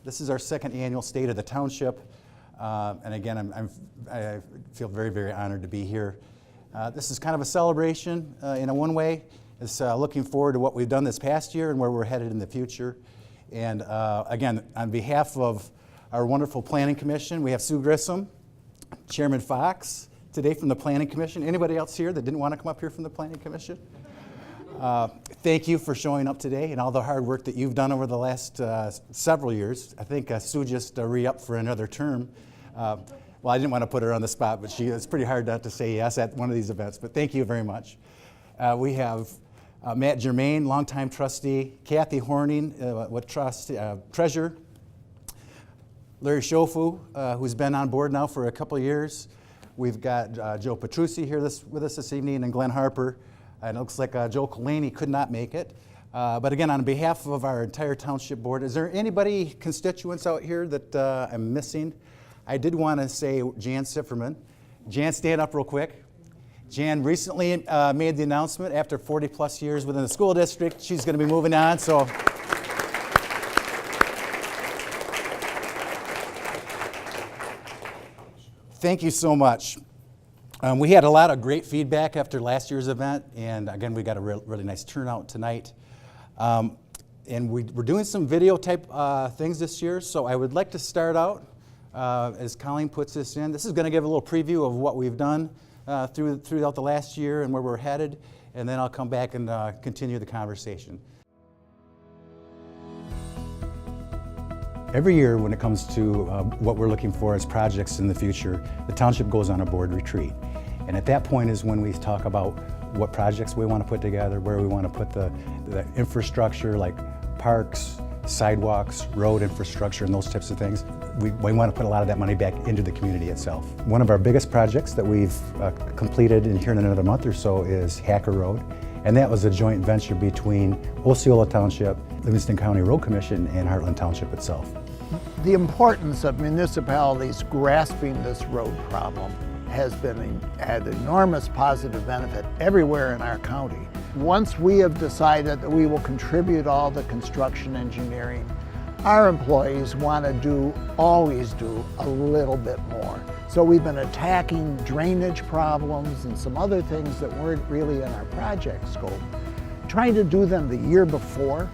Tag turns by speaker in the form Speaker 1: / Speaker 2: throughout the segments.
Speaker 1: This is our second annual State of the Township, and again, I feel very, very honored to be here. This is kind of a celebration in one way. It's looking forward to what we've done this past year and where we're headed in the future. And again, on behalf of our wonderful Planning Commission, we have Sue Grissom, Chairman Fox, today from the Planning Commission. Anybody else here that didn't want to come up here from the Planning Commission? Thank you for showing up today and all the hard work that you've done over the last several years. I think Sue just re-upped for another term. Well, I didn't want to put her on the spot, but it's pretty hard not to say yes at one of these events, but thank you very much. We have Matt Germain, longtime trustee, Kathy Horning, treasurer, Larry Shofu, who's been on board now for a couple of years. We've got Joe Petrucci here with us this evening, and Glenn Harper. And it looks like Joe Colaney could not make it. But again, on behalf of our entire township board, is there anybody, constituents out here that I'm missing? I did want to say Jan Sifferman. Jan, stand up real quick. Jan recently made the announcement after 40 plus years within the school district, she's going to be moving on. So thank you so much. We had a lot of great feedback after last year's event, and again, we got a really nice turnout tonight. And we're doing some video type things this year, so I would like to start out, as Colleen puts this in. This is going to give a little preview of what we've done throughout the last year and where we're headed, and then I'll come back and continue the conversation. Every year when it comes to what we're looking for as projects in the future, the township goes on a board retreat. And at that point is when we talk about what projects we want to put together, where we want to put the infrastructure like parks, sidewalks, road infrastructure, and those types of things. We want to put a lot of that money back into the community itself. One of our biggest projects that we've completed here in another month or so is Hacker Road. And that was a joint venture between Osceola Township, Livingston County Road Commission, and Hartland Township itself.
Speaker 2: The importance of municipalities grasping this road problem has been an enormous positive benefit everywhere in our county. Once we have decided that we will contribute all the construction engineering, our employees want to always do a little bit more. So we've been attacking drainage problems and some other things that weren't really in our project scope, trying to do them the year before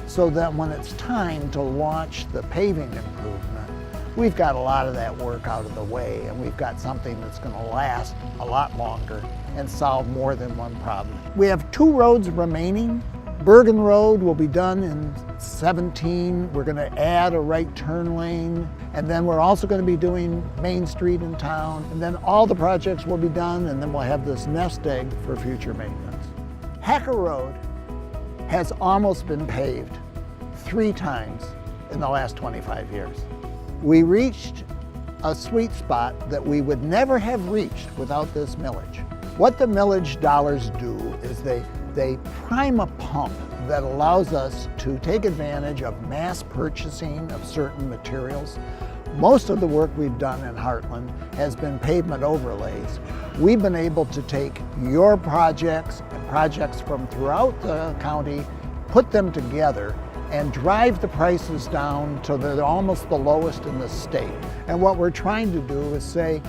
Speaker 2: so that when it's time to launch the paving improvement, we've got a lot of that work out of the way, and we've got something that's going to last a lot longer and solve more than one problem. We have 2 roads remaining. Bergen Road will be done in 17. We're going to add a right turn lane, and then we're also going to be doing Main Street in town, and then all the projects will be done, and then we'll have this nest egg for future maintenance. Hacker Road has almost been paved 3 times in the last 25 years. We reached a sweet spot that we would never have reached without this millage. What the millage dollars do is they prime a pump that allows us to take advantage of mass purchasing of certain materials. Most of the work we've done in Hartland has been pavement overlays. We've been able to take your projects and projects from throughout the county, put them together, and drive the prices down to they're almost the lowest in the state. And what we're trying to do is say,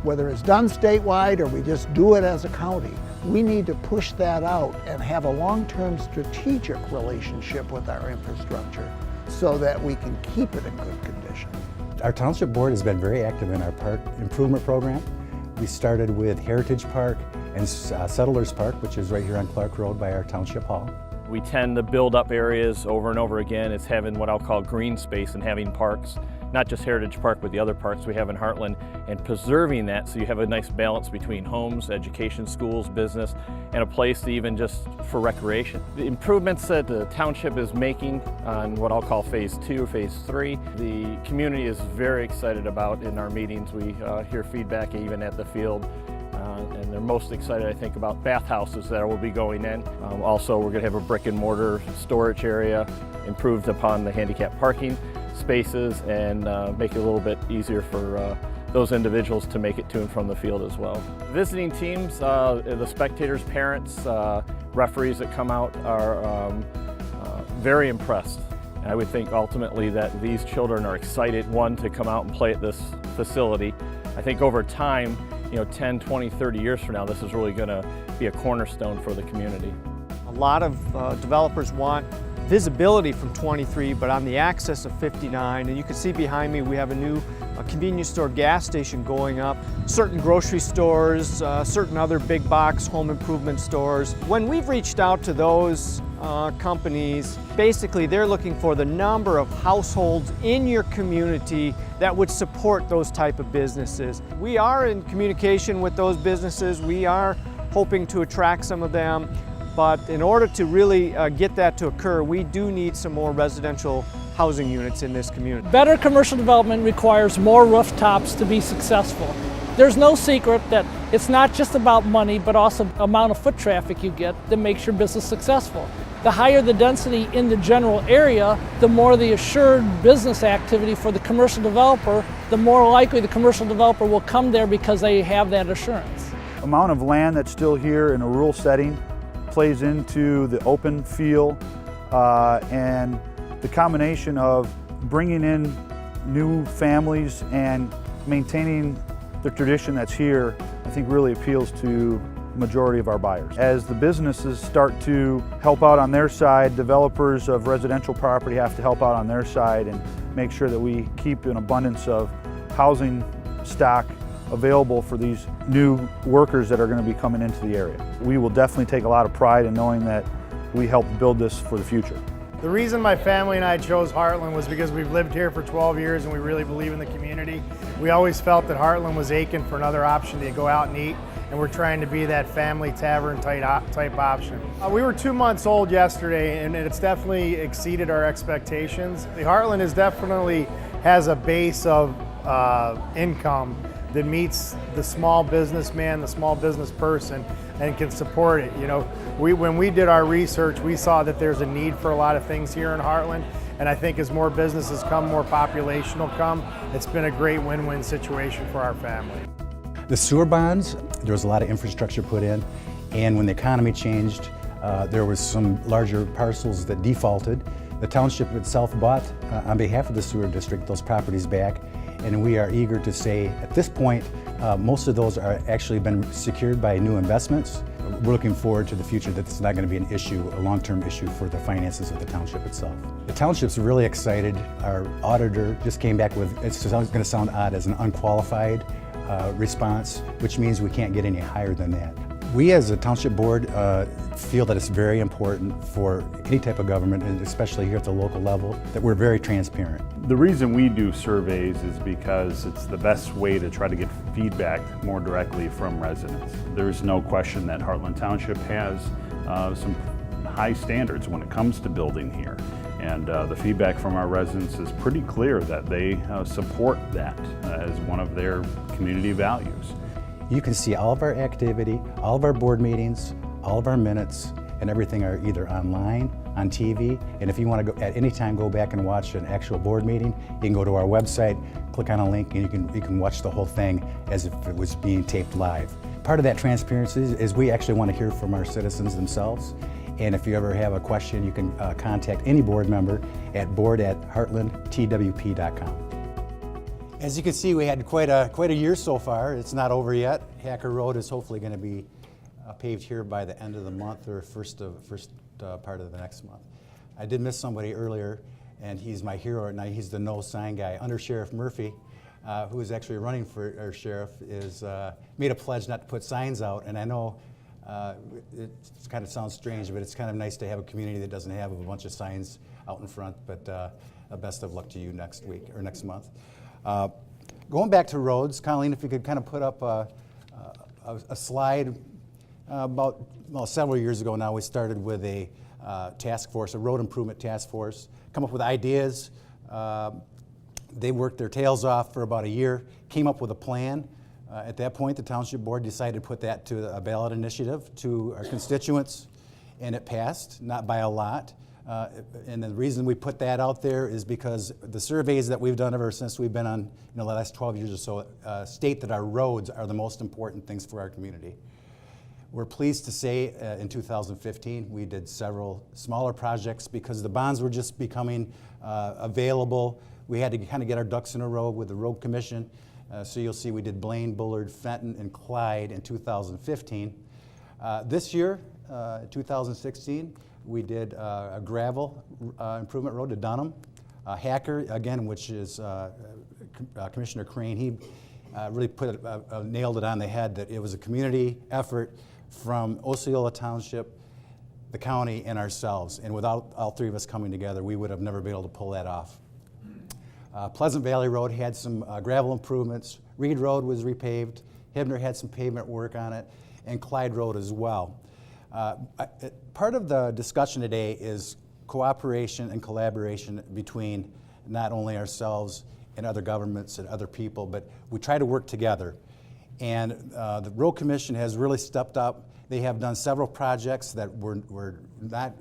Speaker 2: whether it's done statewide or we just do it as a county, we need to push that out and have a long-term strategic relationship with our infrastructure so that we can keep it in good condition.
Speaker 1: Our township board has been very active in our park improvement program. We started with Heritage Park and Settlers Park, which is right here on Clark Road by our township hall.
Speaker 3: We tend to build up areas over and over again. It's having what I'll call green space and having parks, not just Heritage Park, but the other parks we have in Hartland, and preserving that so you have a nice balance between homes, education, schools, business, and a place to even just for recreation. The improvements that the township is making on what I'll call phase 2, phase 3, the community is very excited about. In our meetings, we hear feedback even at the field. And they're most excited, I think, about bathhouses that will be going in. Also, we're going to have a brick and mortar storage area, improved upon the handicap parking spaces, and make it a little bit easier for those individuals to make it to and from the field as well. Visiting teams, the spectators, parents, referees that come out are very impressed And I would think ultimately that these children are excited, one, to come out and play at this facility. I think over time, 10, 20, 30 years from now, this is really going to be a cornerstone for the community.
Speaker 4: A lot of developers want visibility from 23, but on the access of 59. And you can see behind me we have a new convenience store gas station going up, certain grocery stores, certain other big box home improvement stores. When we've reached out to those companies, basically they're looking for the number of households in your community that would support those type of businesses. We are in communication with those businesses. We are hoping to attract some of them. But in order to really get that to occur, we do need some more residential housing units in this community.
Speaker 5: Better commercial development requires more rooftops to be successful. There's no secret that it's not just about money, but also the amount of foot traffic you get that makes your business successful. The higher the density in the general area, the more the assured business activity for the commercial developer, the more likely the commercial developer will come there because they have that assurance.
Speaker 6: Amount of land that's still here in a rural setting plays into the open feel and the combination of bringing in new families and maintaining the tradition that's here, I think really appeals to the majority of our buyers. As the businesses start to help out on their side, developers of residential property have to help out on their side and make sure that we keep an abundance of housing stock available for these new workers that are going to be coming into the area. We will definitely take a lot of pride in knowing that we helped build this for the future.
Speaker 7: The reason my family and I chose Hartland was because we've lived here for 12 years and we really believe in the community. We always felt that Hartland was aching for another option to go out and eat, and we're trying to be that family tavern type option. We were 2 months old yesterday and it's definitely exceeded our expectations. The Hartland definitely has a base of income that meets the small businessman, the small business person, and can support it. When we did our research, we saw that there's a need for a lot of things here in Hartland, and I think as more businesses come, more population will come. It's been a great win-win situation for our family.
Speaker 1: The sewer bonds, there was a lot of infrastructure put in, and when the economy changed, there was some larger parcels that defaulted. The township itself bought, on behalf of the sewer district, those properties back, and we are eager to say, at this point, most of those are actually been secured by new investments. We're looking forward to the future that it's not going to be an issue, a long-term issue for the finances of the township itself. The township's really excited. Our auditor just came back with, it's going to sound odd, as an unqualified response, which means we can't get any higher than that. We as a township board feel that it's very important for any type of government, and especially here at the local level, that we're very transparent.
Speaker 8: The reason we do surveys is because it's the best way to try to get feedback more directly from residents. There's no question that Hartland Township has some high standards when it comes to building here. And the feedback from our residents is pretty clear that they support that as one of their community values.
Speaker 1: You can see all of our activity, all of our board meetings, all of our minutes, and everything are either online, on TV, and if you want to go at any time go back and watch an actual board meeting, you can go to our website, click on a link, and you can watch the whole thing as if it was being taped live. Part of that transparency is we actually want to hear from our citizens themselves, and if you ever have a question, you can contact any board member at board@heartlandtwp.com. As you can see, we had quite a year so far. It's not over yet. Hacker Road is hopefully going to be paved here by the end of the month or first part of the next month. I did miss somebody earlier, and he's my hero right now. He's the no sign guy. Under Sheriff Murphy, who is actually running for our sheriff, is made a pledge not to put signs out. And I know it kind of sounds strange, but it's kind of nice to have a community that doesn't have a bunch of signs out in front. But best of luck to you next week or next month. Going back to roads, Colleen, if you could kind of put up a slide. About several years ago now, we started with a task force, a road improvement task force, come up with ideas. They worked their tails off for about a year, came up with a plan. At that point, the township board decided to put that to a ballot initiative to our constituents, and it passed, not by a lot. And the reason we put that out there is because the surveys that we've done ever since we've been on the last 12 years or so state that our roads are the most important things for our community. We're pleased to say in 2015 we did several smaller projects because the bonds were just becoming available. We had to kind of get our ducks in a row with the Road Commission. So you'll see we did Blaine, Bullard, Fenton, and Clyde in 2015. This year, 2016, we did a gravel improvement road to Dunham. Hacker, again, which is Commissioner Crane, he really nailed it on the head that it was a community effort from Osceola Township, the county, and ourselves. And without all three of us coming together, we would have never been able to pull that off. Pleasant Valley Road had some gravel improvements. Reed Road was repaved. Hibner had some pavement work on it, and Clyde Road as well. Part of the discussion today is cooperation and collaboration between not only ourselves and other governments and other people, but we try to work together. And the Road Commission has really stepped up. They have done several projects that were not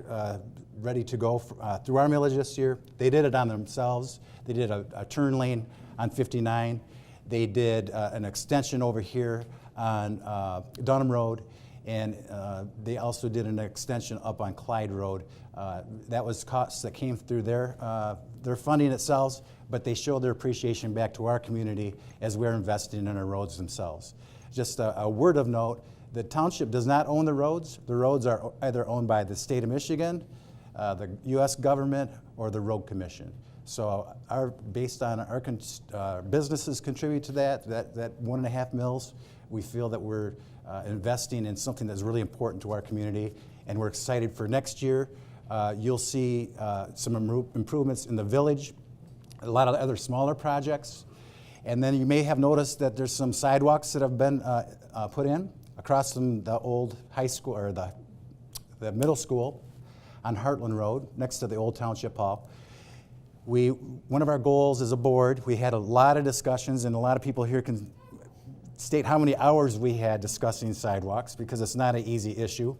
Speaker 1: ready to go through our millage this year. They did it on themselves. They did a turn lane on 59. They did an extension over here on Dunham Road, and they also did an extension up on Clyde Road. That was costs that came through their funding itself, but they showed their appreciation back to our community as we're investing in our roads themselves. Just a word of note, the township does not own the roads. The roads are either owned by the state of Michigan, the U.S. government, or the Road Commission. So based on our businesses contribute to that 1.5 mils, we feel that we're investing in something that's really important to our community, and we're excited for next year. You'll see some improvements in the village, a lot of other smaller projects, and then you may have noticed that there's some sidewalks that have been put in across from the old high school, or the middle school on Hartland Road, next to the old Township Hall. One of our goals as a board, we had a lot of discussions, and a lot of people here can state how many hours we had discussing sidewalks, because it's not an easy issue.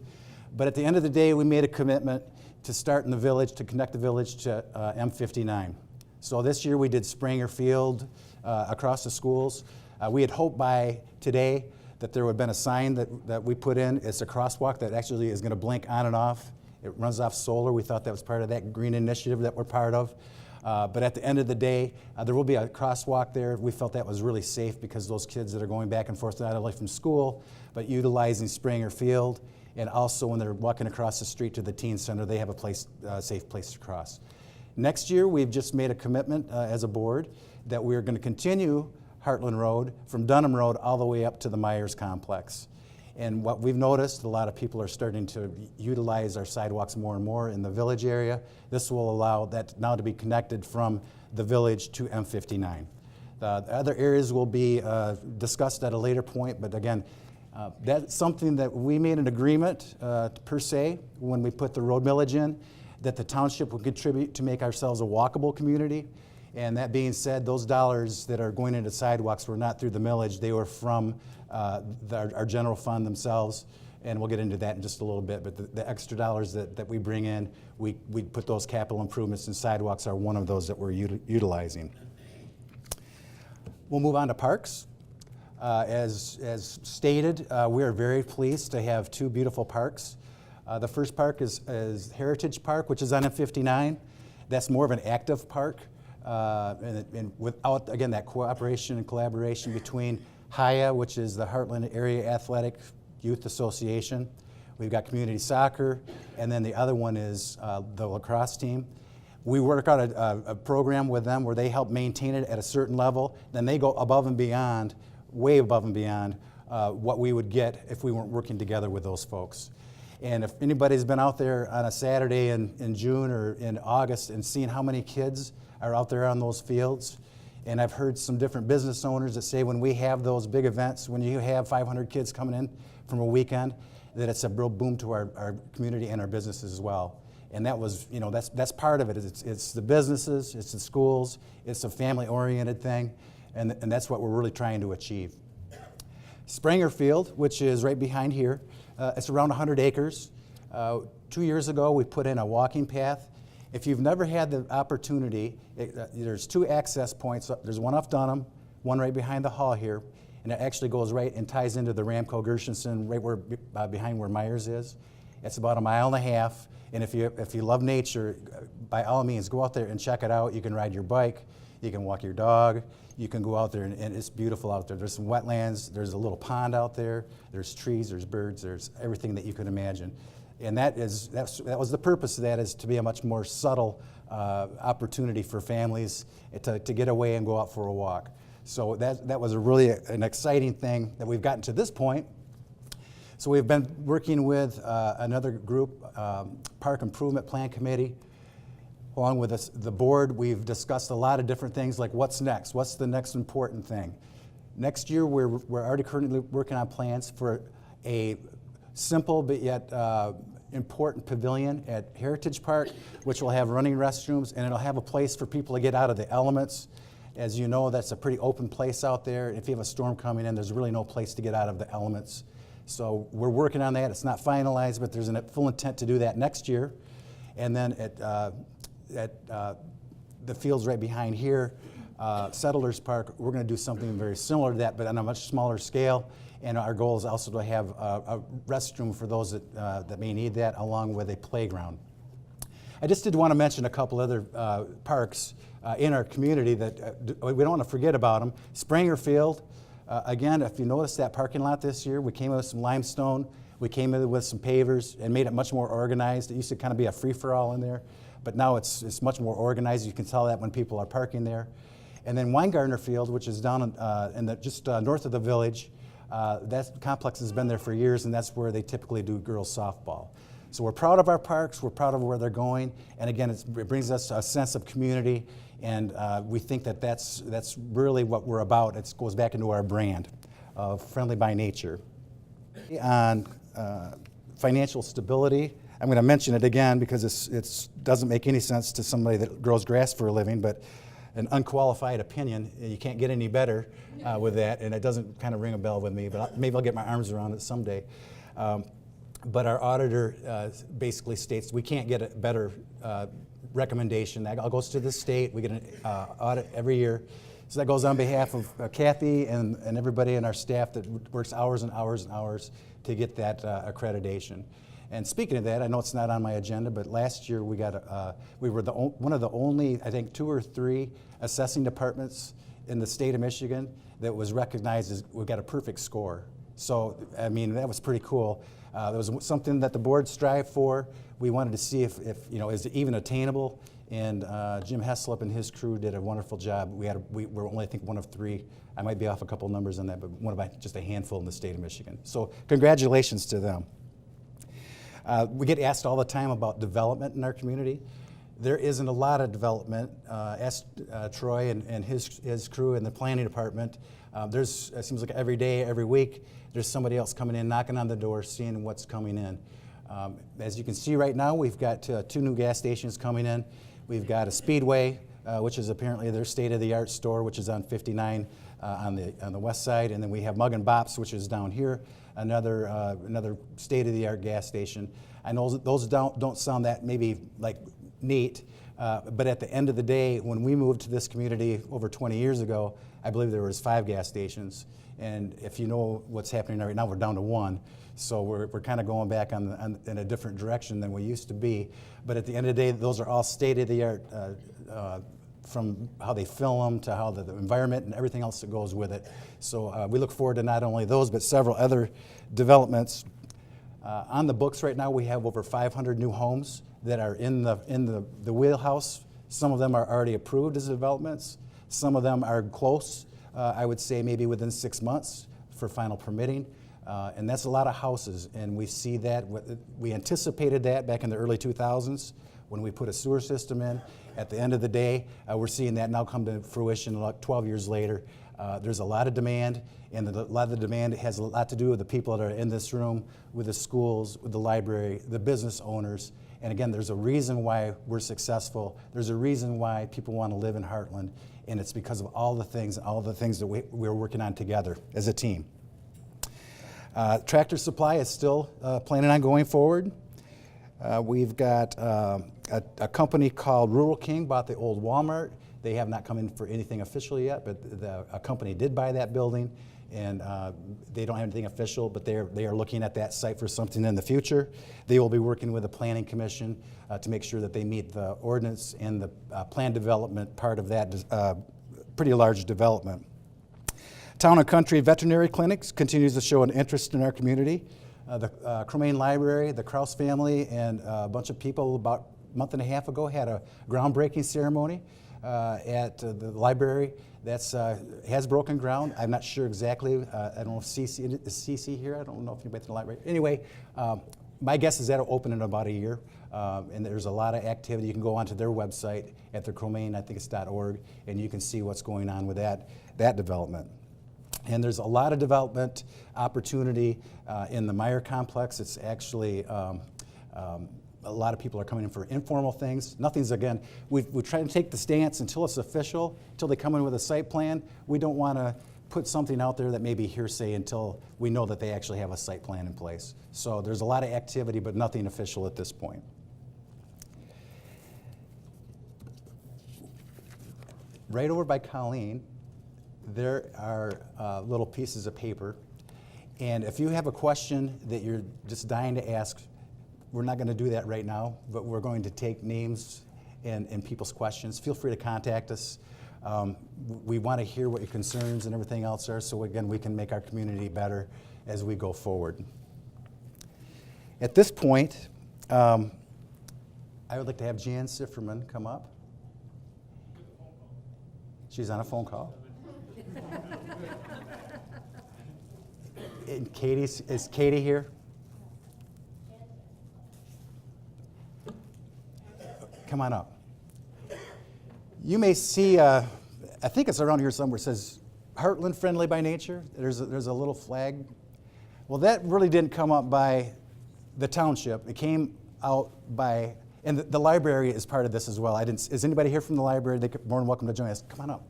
Speaker 1: But at the end of the day, we made a commitment to start in the village, to connect the village to M59. So this year we did Springer Field across the schools. We had hoped by today that there would have been a sign that we put in. It's a crosswalk that actually is going to blink on and off. It runs off solar. We thought that was part of that green initiative that we're part of. But at the end of the day, there will be a crosswalk there. We felt that was really safe because those kids that are going back and forth not only from school, but utilizing Springer Field, and also when they're walking across the street to the teen center, they have a safe place to cross. Next year, we've just made a commitment as a board that we're going to continue Hartland Road from Dunham Road all the way up to the Myers Complex. And what we've noticed, a lot of people are starting to utilize our sidewalks more and more in the village area. This will allow that now to be connected from the village to M59. The other areas will be discussed at a later point, but again, that's something that we made an agreement per se when we put the road millage in, that the township would contribute to make ourselves a walkable community. And that being said, those dollars that are going into sidewalks were not through the millage, they were from our general fund themselves, and we'll get into that in just a little bit, but the extra dollars that we bring in, we put those capital improvements, and sidewalks are one of those that we're utilizing. We'll move on to parks. As stated, we are very pleased to have two beautiful parks. The first park is Heritage Park, which is on M59. That's more of an active park, and without, again, that cooperation and collaboration between HIA, which is the Hartland Area Athletic Youth Association. We've got community soccer, and then the other one is the lacrosse team. We work out a program with them where they help maintain it at a certain level. Then they go above and beyond, way above and beyond what we would get if we weren't working together with those folks. And if anybody's been out there on a Saturday in June or in August and seen how many kids are out there on those fields, and I've heard some different business owners that say when we have those big events, when you have 500 kids coming in from a weekend, that it's a real boom to our community and our businesses as well. And that was, that's part of it. It's the businesses, it's the schools, it's a family-oriented thing, and that's what we're really trying to achieve. Springer Field, which is right behind here, it's around 100 acres. 2 years ago, we put in a walking path. If you've never had the opportunity, there's two access points. There's one off Dunham, one right behind the hall here. And and it actually goes right and ties into the Ramco Gershenson, right where behind where Myers is. It's about 1.5 miles, and if you love nature, by all means, go out there and check it out. You can ride your bike, you can walk your dog, you can go out there, and it's beautiful out there. There's some wetlands, there's a little pond out there, there's trees, there's birds, there's everything that you can imagine. And that was the purpose of that, is to be a much more subtle opportunity for families to get away and go out for a walk. So that was really an exciting thing that we've gotten to this point. So we've been working with another group, Park Improvement Plan Committee. Along with the board, we've discussed a lot of different things, like what's next? What's the next important thing? Next year, we're already currently working on plans for a simple but yet important pavilion at Heritage Park, which will have running restrooms, and it'll have a place for people to get out of the elements. As you know, that's a pretty open place out there. If you have a storm coming in, there's really no place to get out of the elements. So we're working on that. It's not finalized, but there's a full intent to do that next year. And then at the fields right behind here, Settlers Park, we're going to do something very similar to that, but on a much smaller scale. And our goal is also to have a restroom for those that may need that, along with a playground. I just did want to mention a couple other parks in our community that we don't want to forget about them. Springer Field, again, if you notice that parking lot this year, we came in with some limestone, we came in with some pavers and made it much more organized. It used to kind of be a free-for-all in there, but now it's much more organized. You can tell that when people are parking there. And then Weingartner Field, which is down just north of the village, that complex has been there for years, and that's where they typically do girls softball. So we're proud of our parks, we're proud of where they're going, and again, it brings us a sense of community, and we think that that's really what we're about. It goes back into our brand of friendly by nature. On financial stability, I'm going to mention it again because it doesn't make any sense to somebody that grows grass for a living, but an unqualified opinion, you can't get any better with that, and it doesn't kind of ring a bell with me, but maybe I'll get my arms around it someday. But our auditor basically states we can't get a better recommendation. That all goes to the state. We get an audit every year. So that goes on behalf of Kathy and everybody in our staff that works hours and hours and hours to get that accreditation. And speaking of that, I know it's not on my agenda, but last year we were one of the only, I think, 2 or 3 assessing departments in the state of Michigan that was recognized as we got a perfect score. So, I mean, that was pretty cool. That was something that the board strived for. We wanted to see if is it even attainable, and Jim Heslop and his crew did a wonderful job. We were only, I think, one of 3. I might be off a couple numbers on that, but one of just a handful in the state of Michigan. So congratulations to them. We get asked all the time about development in our community. There isn't a lot of development. Ask Troy and his crew in the planning department. It seems like every day, every week, there's somebody else coming in, knocking on the door, seeing what's coming in. As you can see right now, we've got 2 new gas stations coming in. We've got a Speedway, which is apparently their state-of-the-art store, which is on 59 on the west side, and then we have Mug and Bops, which is down here, another state-of-the-art gas station. I know those don't sound that maybe like neat, but at the end of the day, when we moved to this community over 20 years ago, I believe there was 5 gas stations, and if you know what's happening right now, we're down to 1. So we're kind of going back in a different direction than we used to be. But at the end of the day, those are all state-of-the-art, from how they fill them to how the environment and everything else that goes with it. So we look forward to not only those, but several other developments. On the books right now, we have over 500 new homes that are in the wheelhouse. Some of them are already approved as developments. Some of them are close, I would say maybe within 6 months for final permitting. And that's a lot of houses, and we see that. We anticipated that back in the early 2000s when we put a sewer system in. At the end of the day, we're seeing that now come to fruition like 12 years later. There's a lot of demand, and a lot of the demand has a lot to do with the people that are in this room, with the schools, with the library, the business owners. And again, there's a reason why we're successful. There's a reason why people want to live in Hartland, and it's because of all the things that we're working on together as a team. Tractor Supply is still planning on going forward. We've got a company called Rural King bought the old Walmart. They have not come in for anything official yet, but a company did buy that building, and they don't have anything official, but they are looking at that site for something in the future. They will be working with the Planning Commission to make sure that they meet the ordinance and the plan development part of that pretty large development. Town and Country Veterinary Clinics continues to show an interest in our community. The Cromaine Library, the Kraus family, and a bunch of people about a month and a half ago had a groundbreaking ceremony at the library that's has broken ground. I'm not sure exactly. I don't know if CC here. I don't know if anybody's in the library. Anyway, my guess is that'll open in about a year. And there's a lot of activity. You can go onto their website at the Cromaine, I think it's .org, and you can see what's going on with that development. And there's a lot of development opportunity in the Meyer complex. It's actually a lot of people are coming in for informal things. Nothing's, again, we try to take the stance until it's official, until they come in with a site plan. We don't want to put something out there that may be hearsay until we know that they actually have a site plan in place. So there's a lot of activity, but nothing official at this point. Right over by Colleen, there are little pieces of paper. And if you have a question that you're just dying to ask, we're not going to do that right now, but we're going to take names and people's questions. Feel free to contact us. We want to hear what your concerns and everything else are, so again, we can make our community better as we go forward. At this point, I would like to have Jan Sifferman come up. She's on a phone call. And is Katie here? Come on up. You may see, I think it's around here somewhere, it says Hartland Friendly by Nature. There's a little flag. Well, that really didn't come up by the township. It came out by, and the library is part of this as well. Is anybody here from the library? They're more than welcome to join us. Come on up.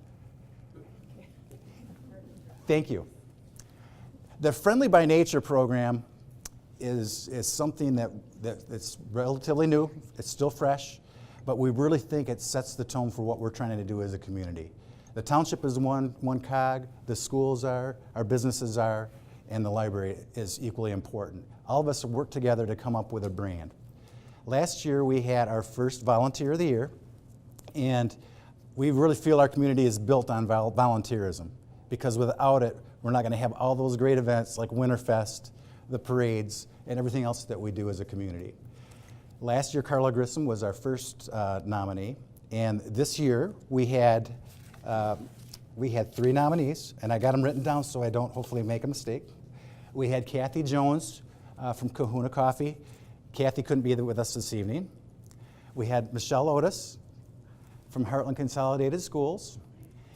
Speaker 1: Thank you. The Friendly by Nature program is something that's relatively new. It's still fresh, but we really think it sets the tone for what we're trying to do as a community. The township is one cog, the schools are, our businesses are, and the library is equally important. All of us work together to come up with a brand. Last year we had our first Volunteer of the Year, and we really feel our community is built on volunteerism, because without it, we're not going to have all those great events like Winterfest, the parades, and everything else that we do as a community. Last year, Carla Grissom was our first nominee, and this year we had 3 nominees, and I got them written down so I don't hopefully make a mistake. We had Kathy Jones from Kahuna Coffee. Kathy couldn't be with us this evening. We had Michelle Otis from Hartland Consolidated Schools,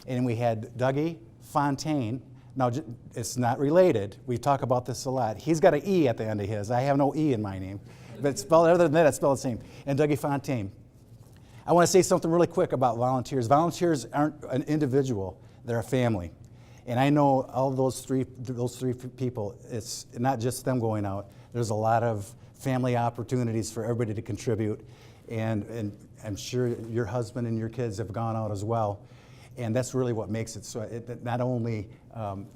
Speaker 1: and we had Dougie Fontaine. Now, it's not related. We talk about this a lot. He's got an E at the end of his. I have no E in my name. But it's spelled, other than that, it's spelled the same. And Dougie Fontaine. I want to say something really quick about volunteers. Volunteers aren't an individual. They're a family. And I know all those three people, it's not just them going out. There's a lot of family opportunities for everybody to contribute. And I'm sure your husband and your kids have gone out as well. And that's really what makes it so. It not only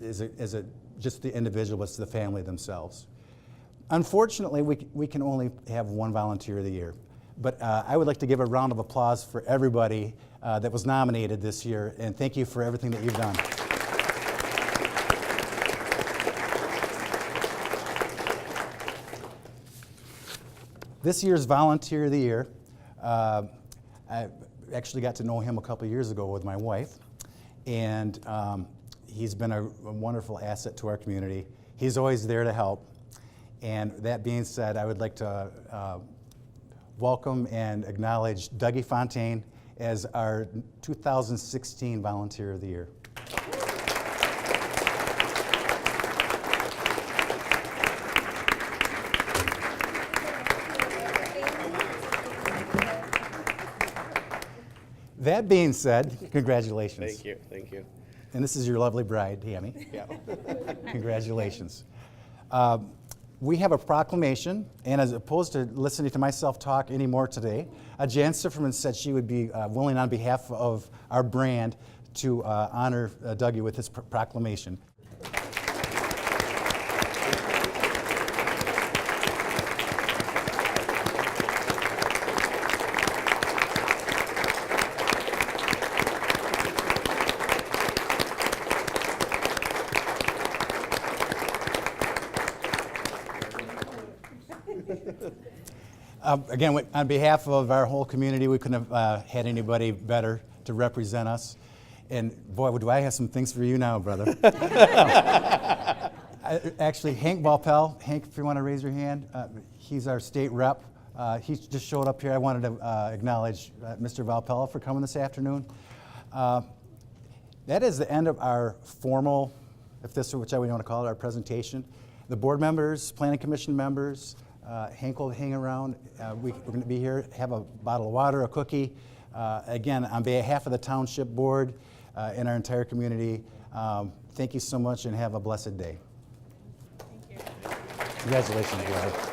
Speaker 1: is it just the individual, but it's the family themselves. Unfortunately, we can only have one Volunteer of the Year. But I would like to give a round of applause for everybody that was nominated this year, and thank you for everything that you've done. This year's Volunteer of the Year, I actually got to know him a couple years ago with my wife, and he's been a wonderful asset to our community. He's always there to help. And that being said, I would like to welcome and acknowledge Dougie Fontaine as our 2016 Volunteer of the Year. That being said, congratulations.
Speaker 9: Thank you, thank you.
Speaker 1: And this is your lovely bride, Tammy.
Speaker 9: Yeah.
Speaker 1: Congratulations. We have a proclamation, and as opposed to listening to myself talk anymore today, Jan Sifferman said she would be willing on behalf of our brand to honor Dougie with his proclamation. Again, on behalf of our whole community, we couldn't have had anybody better to represent us. And boy, do I have some things for you now, brother. Actually, Hank Valpel, Hank, if you want to raise your hand, he's our state rep. He just showed up here. I wanted to acknowledge Mr. Valpel for coming this afternoon. That is the end of our formal, if this is whichever we want to call it, our presentation. The board members, planning commission members, Hank will hang around. We're going to be here, have a bottle of water, a cookie. Again, on behalf of the township board and our entire community, thank you so much and have a blessed day. Thank you. Congratulations, brother.